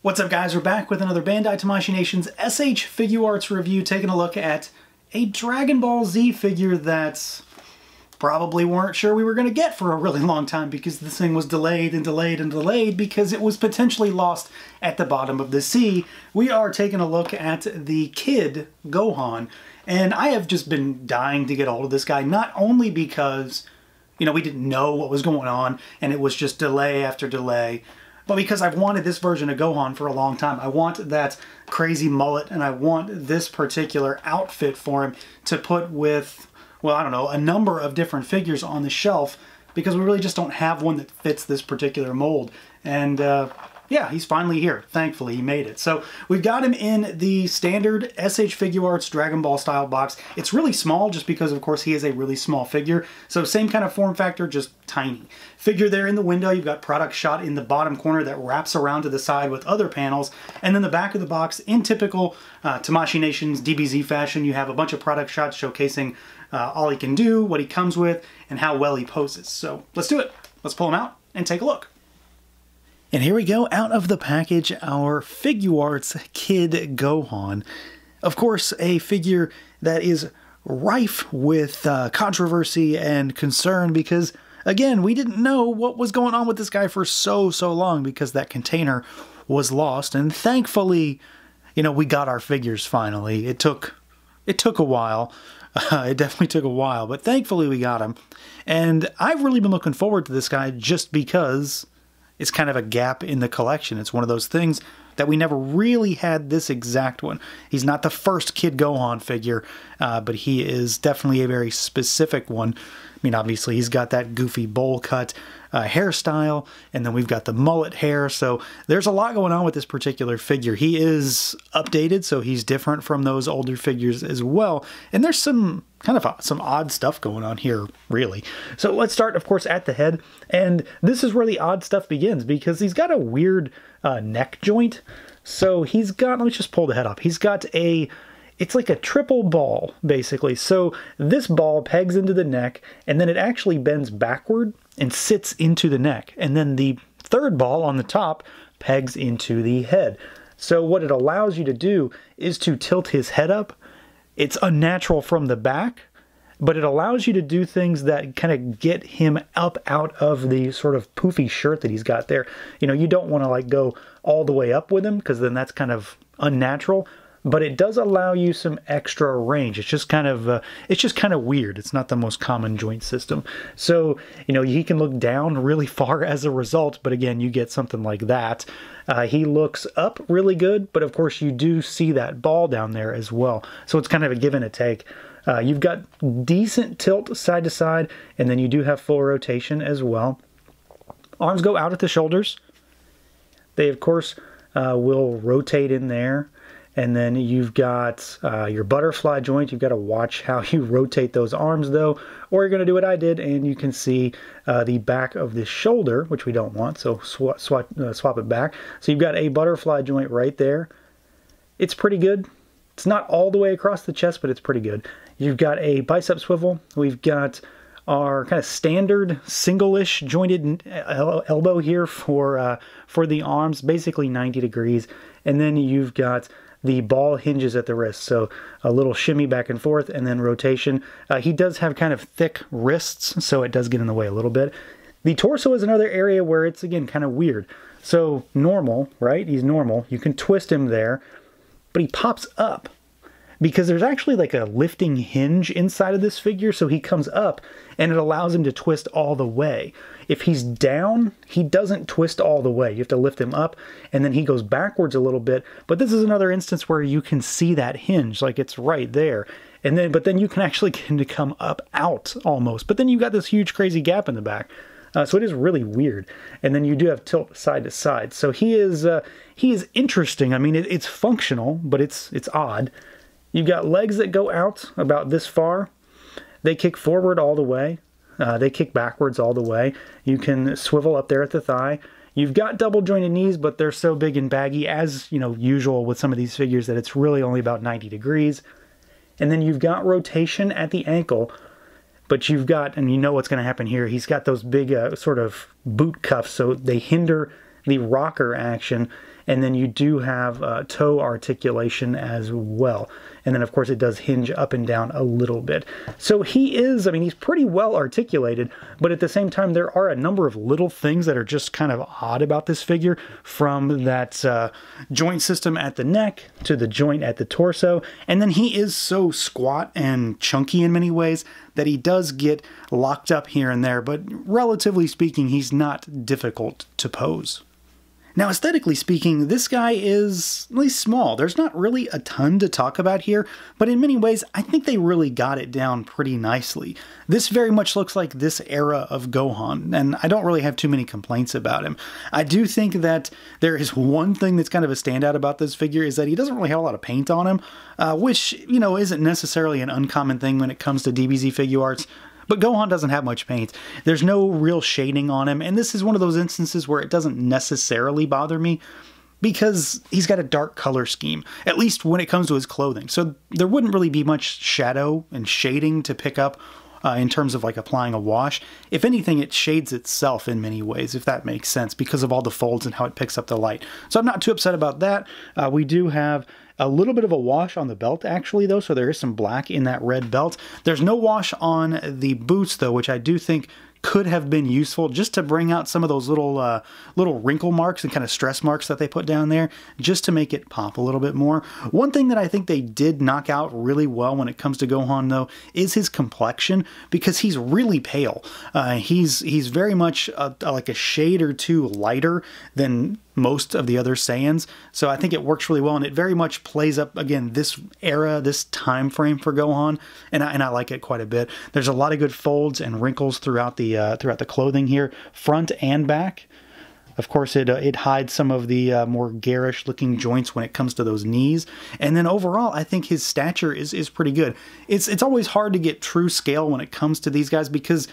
What's up, guys? We're back with another Bandai Tamashii Nation's SH Figuarts review, taking a look at a Dragon Ball Z figure that probably weren't sure we were going to get for a really long time, because this thing was delayed and delayed and delayed because it was potentially lost at the bottom of the sea. We are taking a look at the Kid Gohan, and I have just been dying to get a hold of this guy, not only because, you know, we didn't know what was going on and it was just delay after delay, but because I've wanted this version of Gohan for a long time. I want that crazy mullet, and I want this particular outfit for him to put with, well, I don't know, a number of different figures on the shelf, because we really just don't have one that fits this particular mold. And yeah, he's finally here. Thankfully, he made it. So we've got him in the standard SH Figuarts Dragon Ball style box. It's really small just because, of course, he is a really small figure. So same kind of form factor, just tiny. Figure there in the window. You've got product shot in the bottom corner that wraps around to the side with other panels. And then the back of the box, in typical Tamashii Nation's DBZ fashion, you have a bunch of product shots showcasing all he can do, what he comes with, and how well he poses. So let's do it. Let's pull him out and take a look. And here we go, out of the package, our Figuarts Kid Gohan. Of course, a figure that is rife with controversy and concern because, again, we didn't know what was going on with this guy for so long because that container was lost. And thankfully, you know, we got our figures finally. It took a while. It definitely took a while, but thankfully we got him. And I've really been looking forward to this guy just because it's kind of a gap in the collection. It's one of those things that we never really had this exact one. He's not the first Kid Gohan figure, but he is definitely a very specific one. I mean, obviously, he's got that goofy bowl cut hairstyle, and then we've got the mullet hair, so there's a lot going on with this particular figure. He is updated, so he's different from those older figures as well, and there's some kind of some odd stuff going on here, really. So let's start, of course, at the head, and this is where the odd stuff begins, because he's got a weird neck joint. So he's got, let me just pull the head up, he's got it's like a triple ball, basically. So this ball pegs into the neck, and then it actually bends backward and sits into the neck. And then the third ball on the top pegs into the head. So what it allows you to do is to tilt his head up. It's unnatural from the back, but it allows you to do things that kind of get him up out of the sort of poofy shirt that he's got there. You know, you don't want to like go all the way up with him, because then that's kind of unnatural. But it does allow you some extra range. It's just kind of weird. It's not the most common joint system. So, you know, he can look down really far as a result, but again, you get something like that. He looks up really good, but of course you do see that ball down there as well. So it's kind of a give and a take. You've got decent tilt side to side, and then you do have full rotation as well. Arms go out at the shoulders. They, of course, will rotate in there. And then you've got your butterfly joint. You've got to watch how you rotate those arms, though, or you're going to do what I did, and you can see the back of the shoulder, which we don't want, so swap it back. So you've got a butterfly joint right there. It's pretty good. It's not all the way across the chest, but it's pretty good. You've got a bicep swivel. We've got our kind of standard single-ish jointed elbow here for the arms, basically 90 degrees. And then you've got the ball hinges at the wrist, so a little shimmy back and forth, and then rotation. He does have kind of thick wrists, so it does get in the way a little bit. The torso is another area where it's, again, kind of weird. So normal, right? He's normal. You can twist him there, but he pops up because there's actually like a lifting hinge inside of this figure, so he comes up, and it allows him to twist all the way. If he's down, he doesn't twist all the way. You have to lift him up, and then he goes backwards a little bit. But this is another instance where you can see that hinge, like it's right there. But then you can actually get him to come up out almost. But then you've got this huge crazy gap in the back. So it is really weird. And then you do have tilt side to side. So he is interesting. I mean, it's functional, but it's odd. You've got legs that go out about this far. They kick forward all the way. They kick backwards all the way. You can swivel up there at the thigh. You've got double jointed knees, but they're so big and baggy, as you know, usual with some of these figures, that it's really only about 90 degrees. And then you've got rotation at the ankle, but you've got, and you know what's going to happen here, he's got those big sort of boot cuffs, so they hinder the rocker action. and then you do have toe articulation as well. And then, of course, it does hinge up and down a little bit. So he is, I mean, he's pretty well articulated, but at the same time, there are a number of little things that are just kind of odd about this figure, from that joint system at the neck to the joint at the torso. And then he is so squat and chunky in many ways that he does get locked up here and there, but relatively speaking, he's not difficult to pose. Now, aesthetically speaking, this guy is at least small. There's not really a ton to talk about here, but in many ways, I think they really got it down pretty nicely. This very much looks like this era of Gohan, and I don't really have too many complaints about him. I do think that there is one thing that's kind of a standout about this figure, is that he doesn't really have a lot of paint on him, which, you know, isn't necessarily an uncommon thing when it comes to DBZ Figuarts. But Gohan doesn't have much paint. There's no real shading on him, and this is one of those instances where it doesn't necessarily bother me, because he's got a dark color scheme, at least when it comes to his clothing. So there wouldn't really be much shadow and shading to pick up in terms of like applying a wash. If anything, it shades itself in many ways, if that makes sense, because of all the folds and how it picks up the light. So I'm not too upset about that. We do have a little bit of a wash on the belt, actually, though, so there is some black in that red belt. There's no wash on the boots, though, which I do think could have been useful, just to bring out some of those little wrinkle marks and kind of stress marks that they put down there, just to make it pop a little bit more. One thing that I think they did knock out really well when it comes to Gohan, though, is his complexion, because he's really pale. He's very much like a shade or two lighter than most of the other Saiyans, so I think it works really well, and it very much plays up, again, this era, this time frame for Gohan, and I like it quite a bit. There's a lot of good folds and wrinkles throughout the clothing here, front and back. Of course, it hides some of the more garish looking joints when it comes to those knees. And then overall, I think his stature is pretty good. It's always hard to get true scale when it comes to these guys, because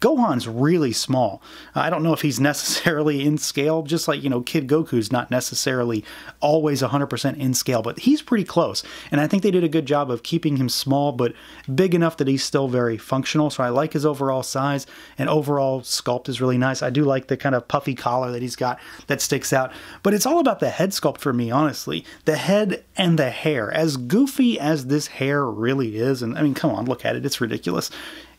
Gohan's really small. I don't know if he's necessarily in scale, just like, you know, Kid Goku's not necessarily always 100% in scale, but he's pretty close. And I think they did a good job of keeping him small, but big enough that he's still very functional. So I like his overall size, and overall sculpt is really nice. I do like the kind of puffy collar that he's got that sticks out, but it's all about the head sculpt for me, honestly. The head and the hair. As goofy as this hair really is, and I mean, come on, look at it, it's ridiculous.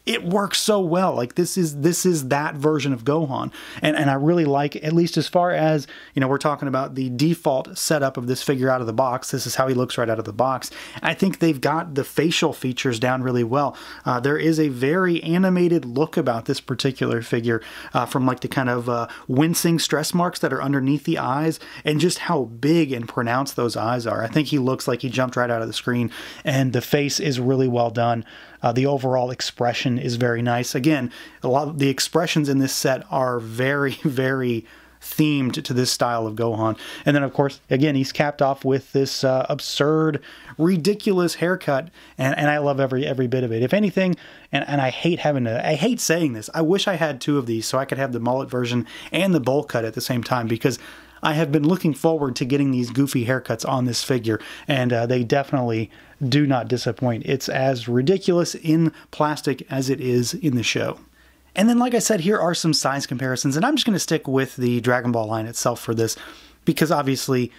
It works so well. Like, this is that version of Gohan. And I really like, at least as far as, you know, we're talking about the default setup of this figure out of the box. This is how he looks right out of the box. I think they've got the facial features down really well. There is a very animated look about this particular figure, from like the kind of wincing stress marks that are underneath the eyes, and just how big and pronounced those eyes are. I think he looks like he jumped right out of the screen, and the face is really well done. The overall expression is very nice. Again, a lot of the expressions in this set are very, very themed to this style of Gohan. And then, of course, again, he's capped off with this absurd, ridiculous haircut, and I love every bit of it. If anything, and I hate saying this, I wish I had two of these so I could have the mullet version and the bowl cut at the same time, because I have been looking forward to getting these goofy haircuts on this figure, and they definitely do not disappoint. It's as ridiculous in plastic as it is in the show. And then, like I said, here are some size comparisons, and I'm just going to stick with the Dragon Ball line itself for this, because obviously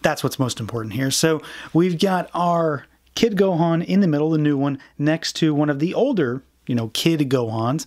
that's what's most important here. So we've got our Kid Gohan in the middle, the new one, next to one of the older, you know, Kid Gohans.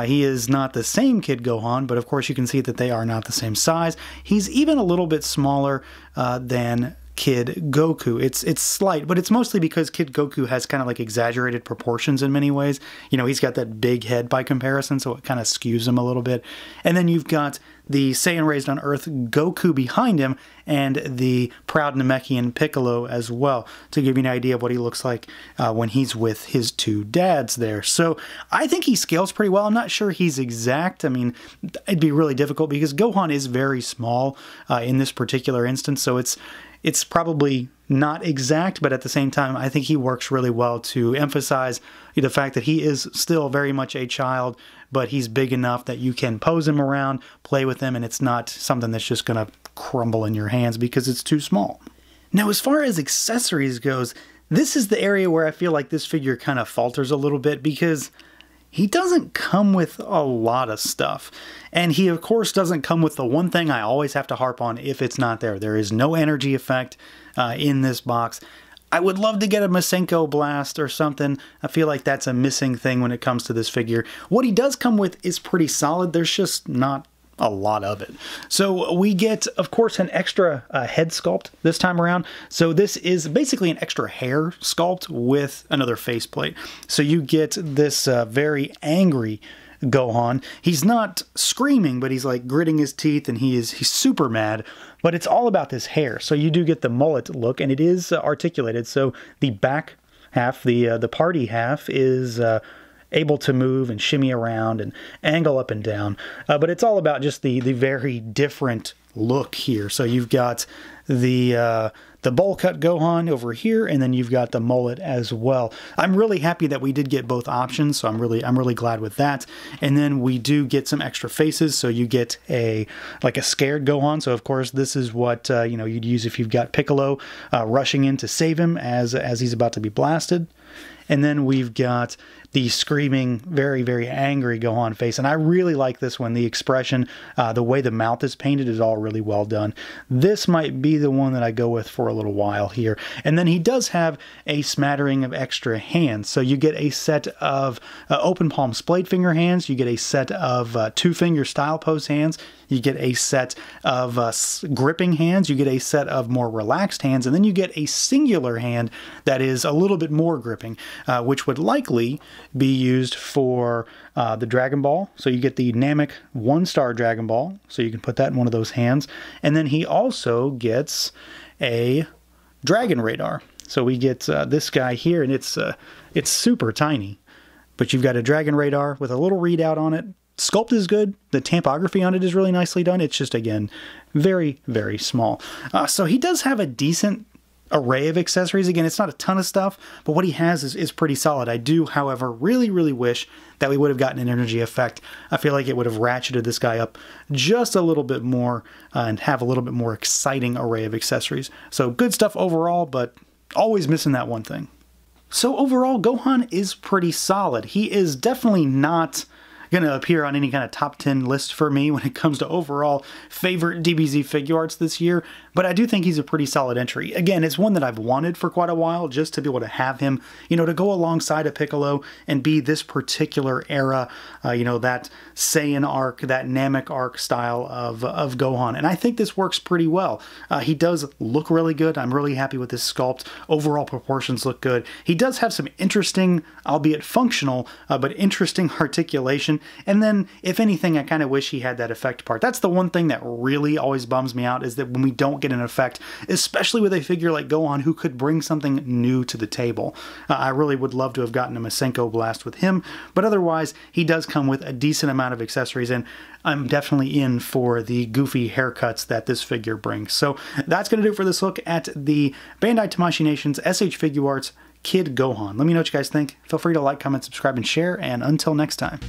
He is not the same Kid Gohan, but of course you can see that they are not the same size. He's even a little bit smaller than Kid Goku. It's slight, but it's mostly because Kid Goku has kind of like exaggerated proportions in many ways. You know, he's got that big head by comparison, so it kind of skews him a little bit. And then you've got the Saiyan raised on Earth Goku behind him, and the proud Namekian Piccolo as well, to give you an idea of what he looks like when he's with his two dads there. So I think he scales pretty well. I'm not sure he's exact. I mean, it'd be really difficult because Gohan is very small in this particular instance, so it's probably not exact, but at the same time, I think he works really well to emphasize the fact that he is still very much a child, but he's big enough that you can pose him around, play with him, and it's not something that's just going to crumble in your hands because it's too small. Now, as far as accessories goes, this is the area where I feel like this figure kind of falters a little bit, because he doesn't come with a lot of stuff. And he, of course, doesn't come with the one thing I always have to harp on if it's not there. There is no energy effect in this box. I would love to get a Masenko Blast or something. I feel like that's a missing thing when it comes to this figure. What he does come with is pretty solid. There's just not a lot of it. So we get, of course, an extra head sculpt this time around. So this is basically an extra hair sculpt with another faceplate. So you get this very angry Gohan. He's not screaming, but he's like gritting his teeth, and he's super mad. But it's all about this hair. So you do get the mullet look, and it is articulated. So the back half, the party half, is able to move and shimmy around and angle up and down. But it's all about just the very different look here. So you've got the bowl cut Gohan over here, and then you've got the mullet as well. I'm really happy that we did get both options, so I'm really glad with that. And then we do get some extra faces, so you get like a scared Gohan. So of course this is what you know, you'd use if you've got Piccolo rushing in to save him as he's about to be blasted. And then we've got the screaming, very, very angry Gohan face. And I really like this one. The expression, the way the mouth is painted is all really well done. This might be the one that I go with for a little while here. And then he does have a smattering of extra hands. So you get a set of open palm splayed finger hands. You get a set of two-finger style pose hands. You get a set of gripping hands. You get a set of more relaxed hands. And then you get a singular hand that is a little bit more gripping, which would likely be used for the Dragon Ball. So you get the Namek 1-star Dragon Ball. So you can put that in one of those hands. And then he also gets a Dragon Radar. So we get this guy here, and it's super tiny. But you've got a Dragon Radar with a little readout on it. Sculpt is good. The tampography on it is really nicely done. It's just, again, very, very small. So he does have a decent array of accessories. Again, it's not a ton of stuff, but what he has is pretty solid. I do, however, really, really wish that we would have gotten an energy effect. I feel like it would have ratcheted this guy up just a little bit more and have a little bit more exciting array of accessories. So good stuff overall, but always missing that one thing. So overall, Gohan is pretty solid. He is definitely not going to appear on any kind of top 10 list for me when it comes to overall favorite DBZ Figuarts this year, but I do think he's a pretty solid entry. Again, it's one that I've wanted for quite a while, just to be able to have him, you know, to go alongside a Piccolo and be this particular era, you know, that Saiyan arc, that Namek arc style of Gohan. And I think this works pretty well. He does look really good. I'm really happy with this sculpt. Overall proportions look good. He does have some interesting, albeit functional, but interesting articulation. And then, if anything, I kind of wish he had that effect part. That's the one thing that really always bums me out, is that when we don't get an effect, especially with a figure like Gohan who could bring something new to the table. I really would love to have gotten a Masenko Blast with him, but otherwise, he does come with a decent amount of accessories, and I'm definitely in for the goofy haircuts that this figure brings. So that's going to do it for this look at the Bandai Tamashii Nations SH Figuarts Kid Gohan. Let me know what you guys think. Feel free to like, comment, subscribe, and share, and until next time.